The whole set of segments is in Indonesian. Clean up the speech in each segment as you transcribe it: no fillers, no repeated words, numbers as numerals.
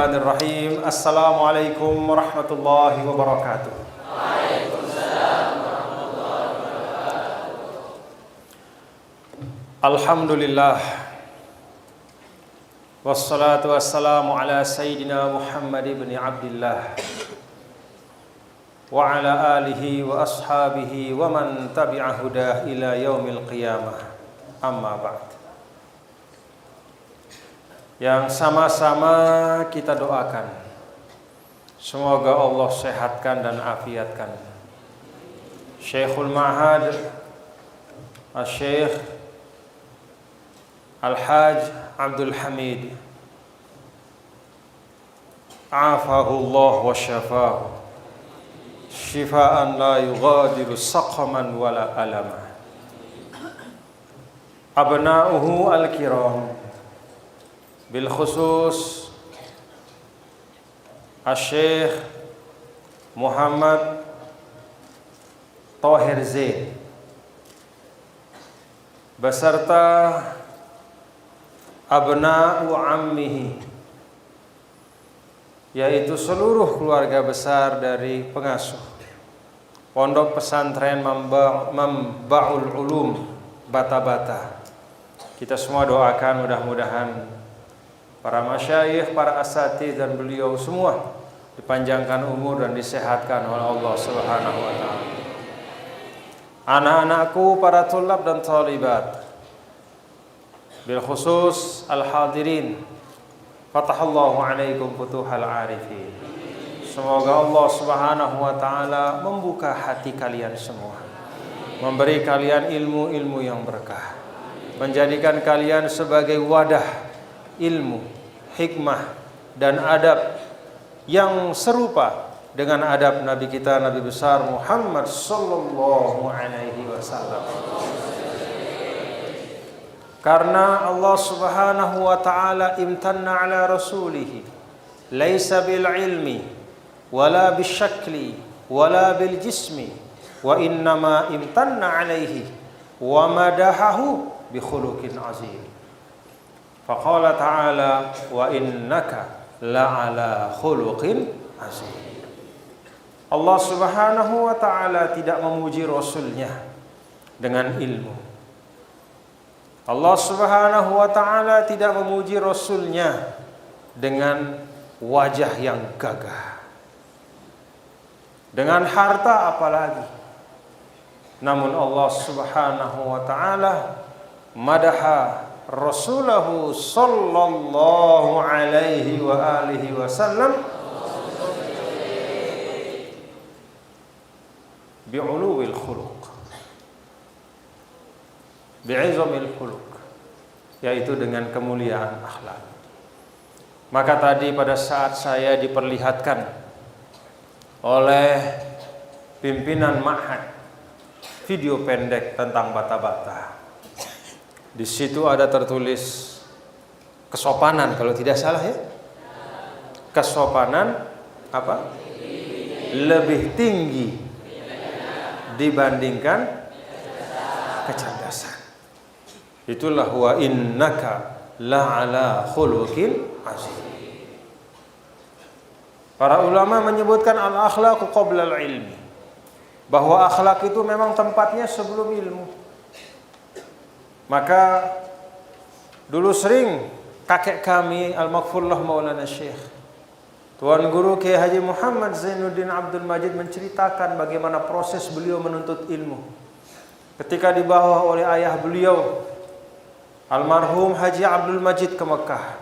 Bismillahirrahmanirrahim. Assalamualaikum warahmatullahi wabarakatuh. Waalaikumsalam warahmatullahi wabarakatuh. Alhamdulillah. Wassalatu wassalamu ala sayyidina Muhammad ibn Abdillah wa ala alihi wa ashabihi wa man tabi'a hudah ila yaumil qiyamah. Amma ba'd. Yang sama-sama kita doakan, semoga Allah sehatkan dan afiatkan Syekhul Ma'had Al-Syekh Al-Hajj Abdul Hamid, afahullah wa syafahu syifaan la yughadiru saqaman wala alama. Abna'uhu al-kiram, bil khusus Al-Syekh Muhammad Thohir Zain beserta abna'u ammihi, yaitu seluruh keluarga besar dari pengasuh Pondok Pesantren Manba'ul Ulum Bata-Bata. Kita semua doakan mudah-mudahan para masyayikh, para asatidz dan beliau semua dipanjangkan umur dan disehatkan oleh Allah Subhanahu wa taala. Anak-anakku, para tulab dan thalibat, bil khusus al-hadirin, fatahallahu alaikum futuhal arifin. Semoga Allah Subhanahu wa taala membuka hati kalian semua, memberi kalian ilmu-ilmu yang berkah, menjadikan kalian sebagai wadah ilmu, hikmah dan adab yang serupa dengan adab Nabi kita, Nabi besar Muhammad sallallahu alaihi wasallam. Karena Allah Subhanahu wa taala imtanna ala rasulih, laisa bil ilmi wala bisyakli wala bil jismi, wa innama imtanna alaihi wa madahahu bi khuluqin azim. Faqala ta'ala wa innaka la'ala khuluqin azim. Allah Subhanahu wa ta'ala tidak memuji Rasulnya dengan ilmu. Allah Subhanahu wa ta'ala tidak memuji Rasulnya dengan wajah yang gagah, dengan harta apalagi. Namun Allah Subhanahu wa ta'ala madaha Rasulahu sallallahu alaihi wa alihi wasallam bi'uluwil khuluq, bi'izamil khuluq, yaitu dengan kemuliaan akhlak. Maka tadi pada saat saya diperlihatkan oleh pimpinan ma'had video pendek tentang bata-bata, di situ ada tertulis kesopanan, kalau tidak salah ya. Kesopanan apa? Lebih tinggi dibandingkan kecerdasan. Itulah wa innaka la'ala khuluqin azim. Para ulama menyebutkan al-akhlaqu qabla al-ilmi, bahwa akhlak itu memang tempatnya sebelum ilmu. Maka dulu sering kakek kami al-maghfurlah Maulana Syekh Tuan Guru Kiai Haji Muhammad Zainuddin Abdul Majid menceritakan bagaimana proses beliau menuntut ilmu ketika dibawa oleh ayah beliau almarhum Haji Abdul Majid ke Mekah,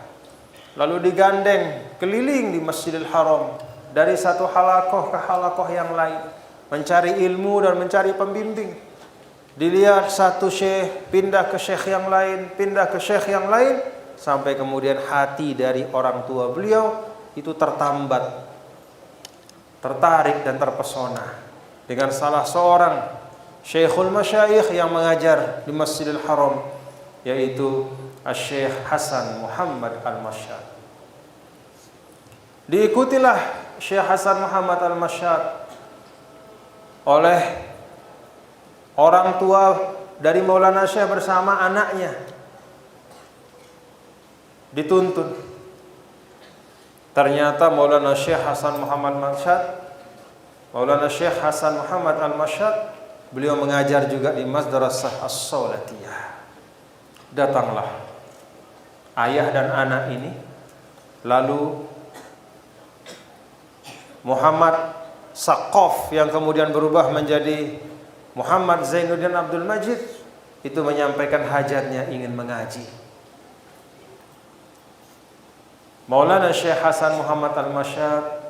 lalu digandeng keliling di Masjidil Haram dari satu halakoh ke halakoh yang lain, mencari ilmu dan mencari pembimbing. Dilihat satu syekh pindah ke syekh yang lain, pindah ke syekh yang lain, sampai kemudian hati dari orang tua beliau itu tertambat, tertarik dan terpesona dengan salah seorang syekhul masyayikh yang mengajar di Masjidil Haram, yaitu Syekh Hasan Muhammad Al-Masyad. Diikutilah Syekh Hasan Muhammad Al-Masyad oleh orang tua dari Maulana Syekh bersama anaknya. Dituntun. Ternyata Maulana Syekh Hasan Muhammad Al-Mashhad, beliau mengajar juga di Madrasah As-Saulatiyah. Datanglah ayah dan anak ini, lalu Muhammad Saqaf yang kemudian berubah menjadi Muhammad Zainuddin Abdul Majid, itu menyampaikan hajatnya ingin mengaji. Maulana Syekh Hasan Muhammad Al-Mashhad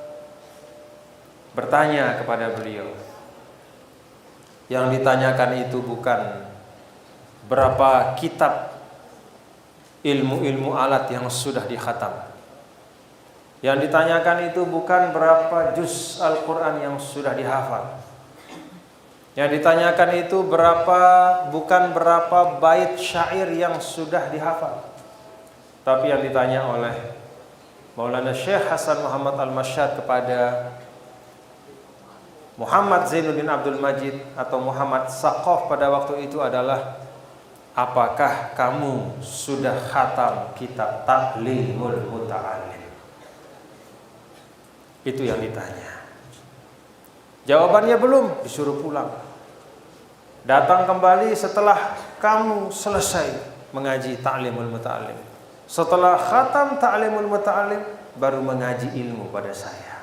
bertanya kepada beliau. Yang ditanyakan itu bukan berapa kitab ilmu-ilmu alat yang sudah dikhatam. Yang ditanyakan itu bukan berapa juz Al-Quran yang sudah dihafal. Yang ditanyakan itu bukan berapa bait syair yang sudah dihafal. Tapi yang ditanya oleh Maulana Syekh Hasan Muhammad Al-Mashhad kepada Muhammad Zainuddin Abdul Majid atau Muhammad Saqaf pada waktu itu adalah, apakah kamu sudah khatam kitab Ta'limul Muta'allim? Itu yang ditanya. Jawabannya belum, disuruh pulang. Datang kembali setelah kamu selesai mengaji Ta'limul Muta'allim. Setelah khatam Ta'limul Muta'allim, baru mengaji ilmu pada saya.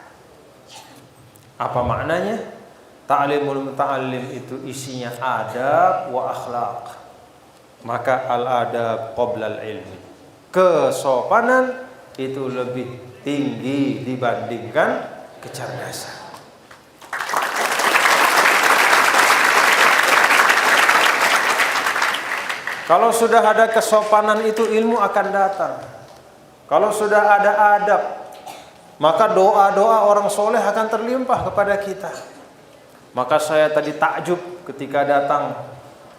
Apa maknanya? Ta'limul Muta'allim itu isinya adab wa akhlaq. Maka al-adab qabla al-ilmi. Kesopanan itu lebih tinggi dibandingkan kecerdasan. Kalau sudah ada kesopanan itu ilmu akan datang. Kalau sudah ada adab, maka doa-doa orang soleh akan terlimpah kepada kita. Maka saya tadi takjub ketika datang,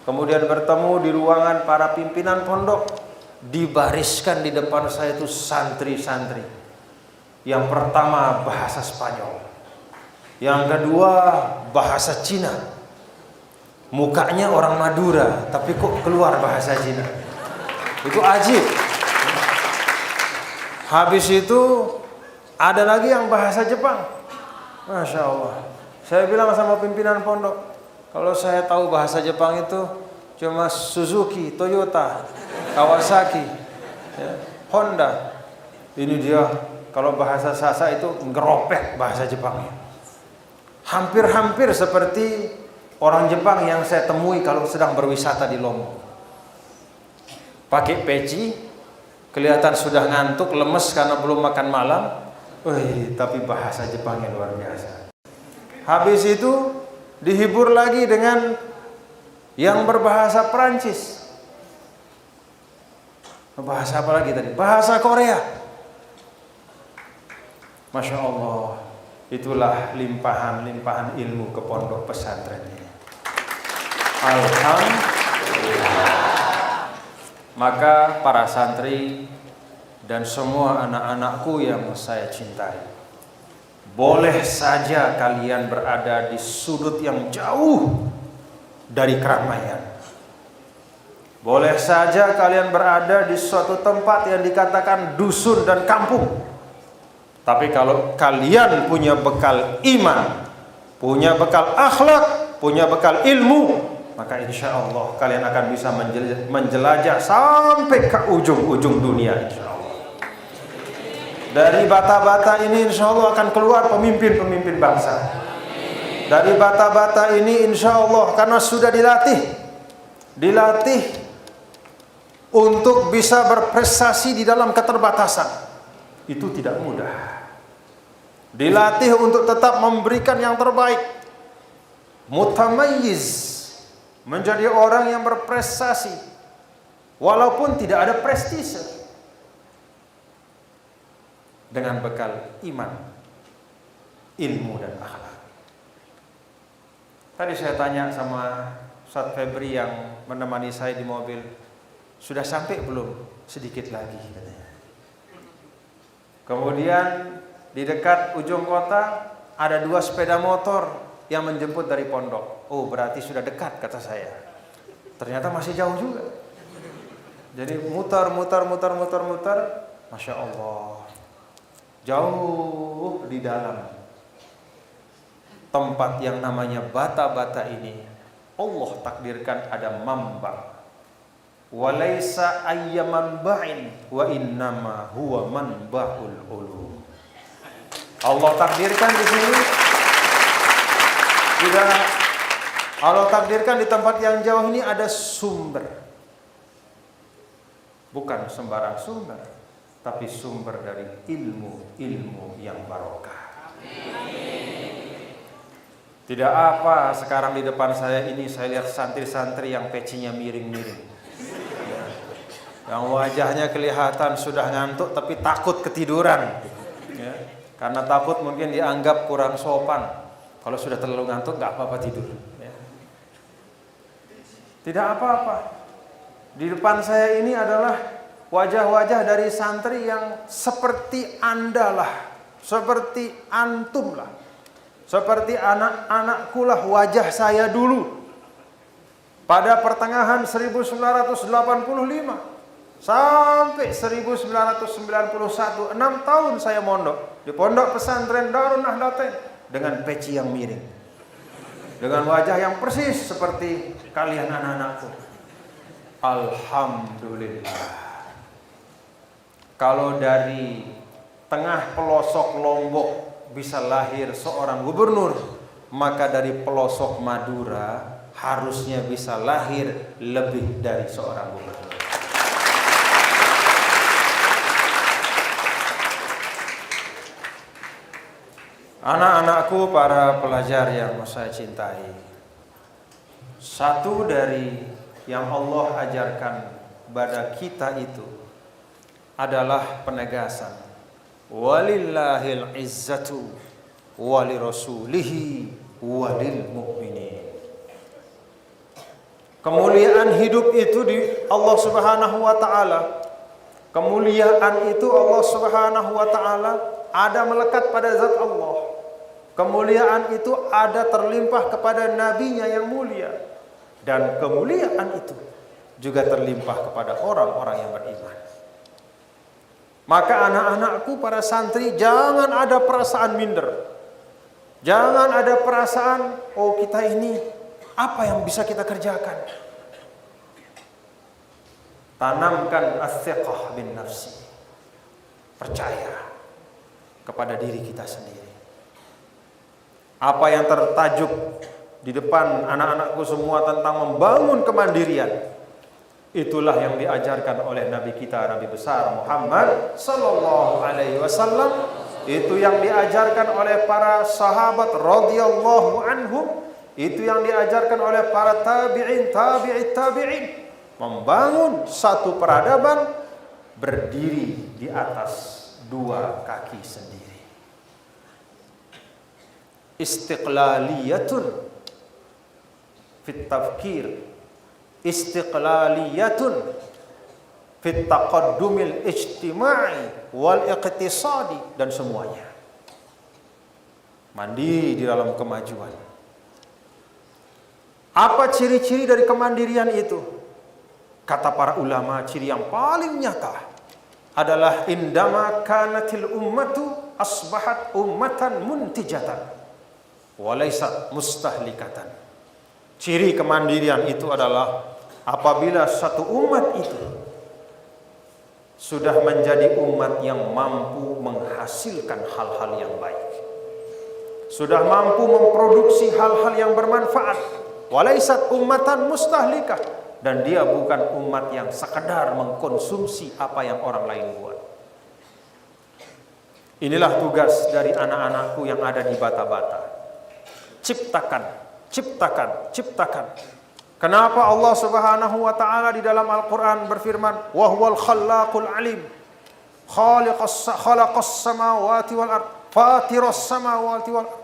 kemudian bertemu di ruangan para pimpinan pondok, dibariskan di depan saya itu santri-santri. Yang pertama bahasa Spanyol, yang kedua bahasa Cina. Mukanya orang Madura, tapi kok keluar bahasa Cina. Itu ajib. Habis itu ada lagi yang bahasa Jepang. Masya Allah. Saya bilang sama pimpinan pondok, kalau saya tahu bahasa Jepang itu cuma Suzuki, Toyota, Kawasaki, ya, Honda. Ini dia kalau bahasa Sasa itu ngeropek bahasa Jepangnya. Hampir-hampir seperti orang Jepang yang saya temui kalau sedang berwisata di Lombok. Pakai peci, kelihatan sudah ngantuk, lemes karena belum makan malam. Tapi bahasa Jepangnya luar biasa. Habis itu dihibur lagi dengan yang berbahasa Perancis. Bahasa apa lagi tadi? Bahasa Korea. Masya Allah. Itulah limpahan-limpahan ilmu ke pondok pesantren ini. Alhamdulillah. Maka para santri dan semua anak-anakku yang saya cintai, boleh saja kalian berada di sudut yang jauh dari keramaian. Boleh saja kalian berada di suatu tempat yang dikatakan dusun dan kampung. Tapi kalau kalian punya bekal iman, punya bekal akhlak, punya bekal ilmu, maka insya Allah kalian akan bisa menjelajah sampai ke ujung-ujung dunia, insya Allah. Dari bata-bata ini insya Allah akan keluar pemimpin-pemimpin bangsa. Dari bata-bata ini insya Allah, karena sudah dilatih untuk bisa berprestasi di dalam keterbatasan. Itu tidak mudah. Dilatih untuk tetap memberikan yang terbaik. Mutamayyiz, menjadi orang yang berprestasi walaupun tidak ada prestise, dengan bekal iman, ilmu dan akhlak. Tadi saya tanya sama Ustaz Febri yang menemani saya di mobil, sudah sampai belum? Sedikit lagi katanya. Kemudian di dekat ujung kota ada 2 sepeda motor yang menjemput dari pondok. Oh, berarti sudah dekat, kata saya. Ternyata masih jauh juga. Jadi mutar. Masya Allah. jauh di dalam tempat yang namanya bata-bata ini, Allah takdirkan ada mamba. Walaysa ayyaman ba'in wa innama huwa manba'ul ulum. Allah takdirkan di sini, tidak, Allah takdirkan di tempat yang jauh ini ada sumber. Bukan sembarang sumber, tapi sumber dari ilmu yang barokah. Tidak apa sekarang di depan saya ini saya lihat santri-santri yang pecinya miring-miring, yang wajahnya kelihatan sudah ngantuk tapi takut ketiduran, ya. Karena takut mungkin dianggap kurang sopan. Kalau sudah terlalu ngantuk nggak apa-apa tidur, ya. Tidak apa-apa. Di depan saya ini adalah wajah-wajah dari santri yang seperti Anda lah, seperti antum lah, seperti anak-anakku lah wajah saya dulu. Pada pertengahan 1985 sampai 1991, 6 tahun saya mondok di pondok pesantren Darun Nahdlatain dengan peci yang miring, dengan wajah yang persis seperti kalian anak-anakku. Alhamdulillah. Kalau dari tengah pelosok Lombok bisa lahir seorang gubernur, maka dari pelosok Madura harusnya bisa lahir lebih dari seorang gubernur. Anak-anakku, para pelajar yang saya cintai, satu dari yang Allah ajarkan pada kita itu adalah penegasan walillahil izzatu walirasulihi walil mu'minin. Kemuliaan hidup itu di Allah Subhanahu wa taala. Kemuliaan itu Allah Subhanahu wa taala ada melekat pada zat Allah. Kemuliaan itu ada terlimpah kepada nabinya yang mulia, dan kemuliaan itu juga terlimpah kepada orang-orang yang beriman. Maka anak-anakku, para santri, jangan ada perasaan minder. Jangan ada perasaan, oh kita ini apa yang bisa kita kerjakan. Tanamkan as-siqah bin nafsi. Percaya kepada diri kita sendiri. Apa yang tertajuk di depan anak-anakku semua tentang membangun kemandirian, itulah yang diajarkan oleh Nabi kita, Nabi besar Muhammad sallallahu alaihi wasallam. Itu yang diajarkan oleh para sahabat radhiyallahu anhum. Itu yang diajarkan oleh para tabi'in, tabi'in. Membangun satu peradaban berdiri di atas dua kaki sendiri. Istiqlaliyatun fit tafkir, istiqlaliyatun fit taqaddumil ijtima'i wal iqtisadi, dan semuanya mandiri di dalam kemajuan. Apa ciri-ciri dari kemandirian itu? Kata para ulama, ciri yang paling nyata adalah indama kanatil ummatu asbahat ummatan muntijatan walaysat mustahlikatan. Ciri kemandirian itu adalah apabila satu umat itu sudah menjadi umat yang mampu menghasilkan hal-hal yang baik, sudah mampu memproduksi hal-hal yang bermanfaat, walaysat ummatan mustahlikah, dan dia bukan umat yang sekedar mengkonsumsi apa yang orang lain buat. Inilah tugas dari anak-anakku yang ada di bata-bata. Ciptakan. Kenapa Allah Subhanahu wa taala di dalam Al-Qur'an berfirman, "Wa huwal khallaqul alim, khalaqas samawati wal ard, fatiras samawati wal ard."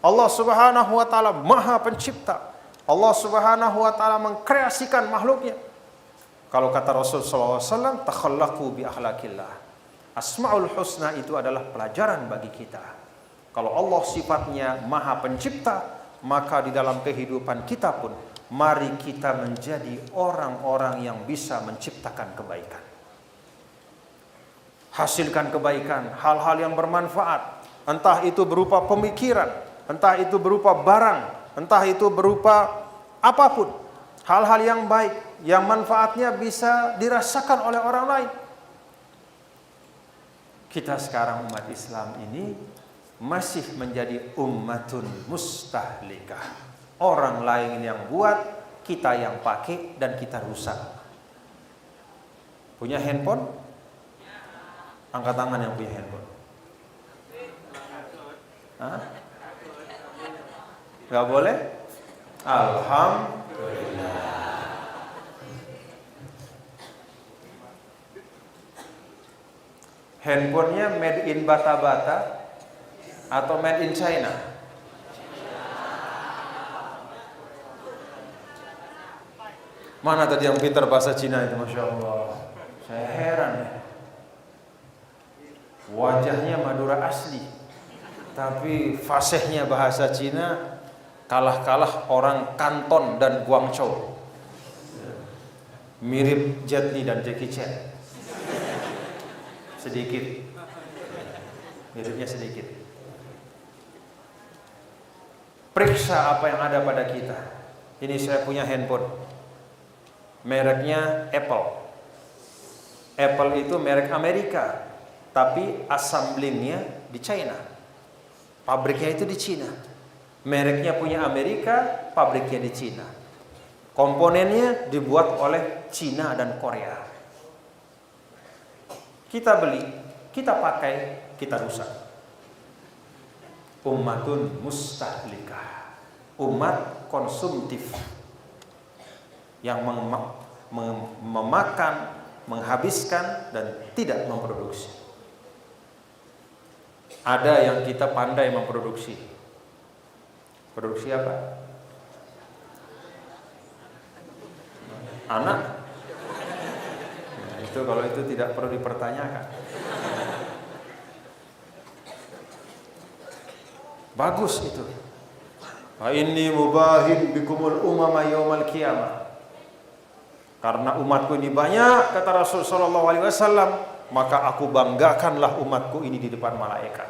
Allah Subhanahu wa taala Maha Pencipta. Allah Subhanahu wa taala mengkreasikan makhluknya. Kalau kata Rasul sallallahu alaihi wasallam, "Takhallaqu bi akhlaqillah." Asmaul Husna itu adalah pelajaran bagi kita. Kalau Allah sifatnya Maha Pencipta, maka di dalam kehidupan kita pun mari kita menjadi orang-orang yang bisa menciptakan kebaikan. hasilkan kebaikan, hal-hal yang bermanfaat, entah itu berupa pemikiran, entah itu berupa barang, entah itu berupa apapun, hal-hal yang baik, yang manfaatnya bisa dirasakan oleh orang lain. Kita sekarang umat Islam ini masih menjadi ummatun mustahlikah. Orang lain yang buat, kita yang pakai dan kita rusak. Punya handphone? Angkat tangan yang punya handphone. Hah? Gak boleh? Alhamdulillah. Handphonenya made in bata-bata atau made in China? Mana tadi yang pintar bahasa Cina itu, Masya Allah. Saya heran ya. Wajahnya Madura asli, tapi fasihnya bahasa Cina kalah-kalah orang Kanton dan Guangzhou. Mirip Jet Li dan Jackie Chan. Sedikit. Miripnya sedikit. Periksa apa yang ada pada kita. Ini saya punya handphone. Mereknya Apple. Apple itu merek Amerika, tapi assemblingnya di China. Pabriknya itu di China. Mereknya punya Amerika, pabriknya di China. Komponennya dibuat oleh China dan Korea. Kita beli, kita pakai, kita rusak. Ummatun mustahlikah. Umat konsumtif yang memakan, menghabiskan dan tidak memproduksi. Ada yang kita pandai memproduksi. Produksi apa? Anak. Nah, itu kalau itu tidak perlu dipertanyakan. Bagus itu. Fa inni mubahin bikumul umama yaumal qiyamah. Karena umatku ini banyak, kata Rasul sallallahu alaihi wasallam, maka aku banggakanlah umatku ini di depan malaikat.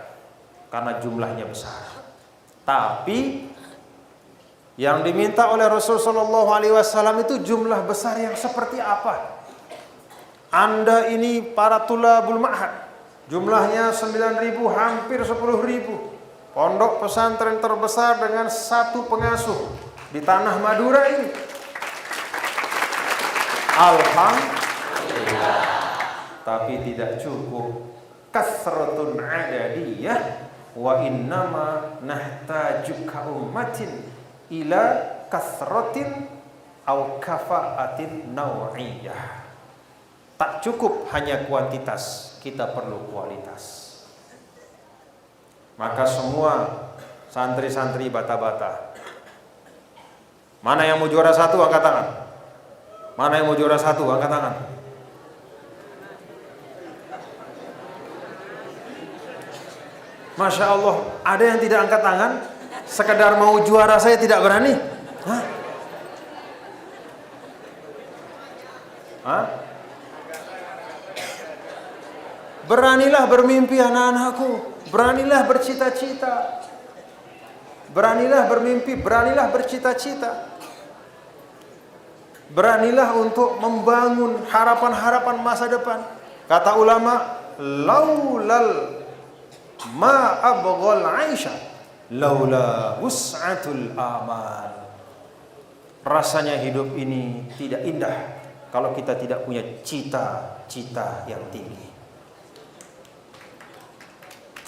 Karena jumlahnya besar. Tapi yang diminta oleh Rasul sallallahu alaihi wasallam itu jumlah besar yang seperti apa? Anda ini para tulabul ma'had, jumlahnya 9.000, hampir 10.000. Pondok pesantren terbesar dengan satu pengasuh di tanah Madura ini. Alhamdulillah. Tapi tidak cukup. Kasratun adadiyah wa innama nahtaju ka ummatin ila kasratin au kafaatin naw'iyah. Tak cukup hanya kuantitas, kita perlu kualitas. Maka semua santri-santri bata-bata, mana yang mau juara satu angkat tangan. Mana yang mau juara satu angkat tangan. Masya Allah, ada yang tidak angkat tangan, sekedar mau juara saya tidak berani. Hah? Hah? Beranilah bermimpi anak-anakku, beranilah bercita-cita, beranilah bermimpi, beranilah bercita-cita. Beranilah untuk membangun harapan-harapan masa depan. Kata ulama, laulal ma abghal aisha laula wus'atul amal. Rasanya hidup ini tidak indah kalau kita tidak punya cita-cita yang tinggi.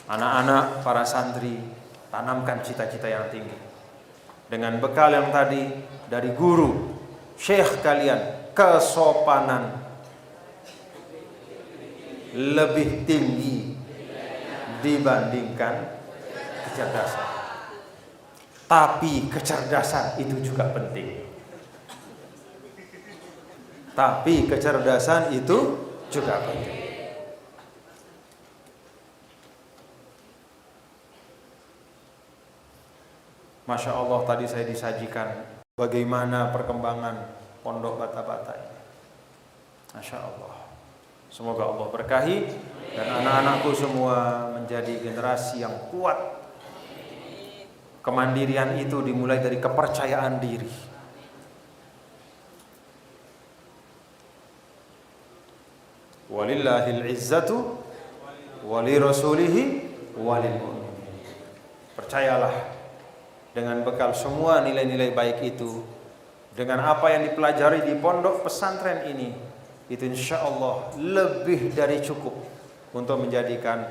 Anak-anak, para santri, tanamkan cita-cita yang tinggi. Dengan bekal yang tadi dari guru, syekh kalian, kesopanan lebih tinggi dibandingkan kecerdasan. Tapi kecerdasan itu juga penting. Tapi kecerdasan itu juga penting. Masya Allah, tadi saya disajikan bagaimana perkembangan pondok bata-bata ini. Masya Allah. Semoga Allah berkahi dan anak-anakku semua menjadi generasi yang kuat. Kemandirian itu dimulai dari kepercayaan diri. Walillahil izzatu wali rasulihi walil mu'minin. Percayalah, dengan bekal semua nilai-nilai baik itu, dengan apa yang dipelajari di pondok pesantren ini, itu insya Allah lebih dari cukup untuk menjadikan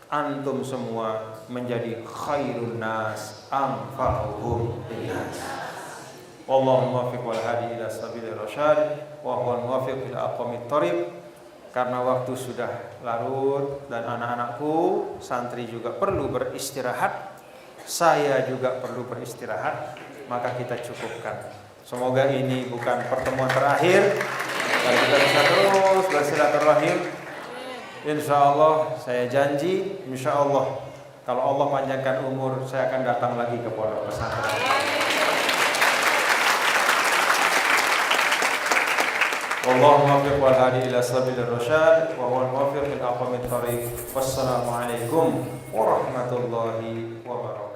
antum semua menjadi khairun nas anfa'uhum linnas. Wallahu muwaffiq wal hadi ila sabilir rasyad wa huwal muwaffiq ila aqwamit thoriq. Karena waktu sudah larut dan anak-anakku santri juga perlu beristirahat, saya juga perlu beristirahat, maka kita cukupkan. Semoga ini bukan pertemuan terakhir, dan kita bisa terus bersilaturahim. Insya Allah, saya janji, insya Allah, kalau Allah panjangkan umur, saya akan datang lagi ke pondok pesantren. Wallahu muwaffiq wal hadi ila sabilir rasyad wa huwal muwaffiq lil aqwamit thoriq. Wassalamu alaikum warahmatullahi wabarakatuh.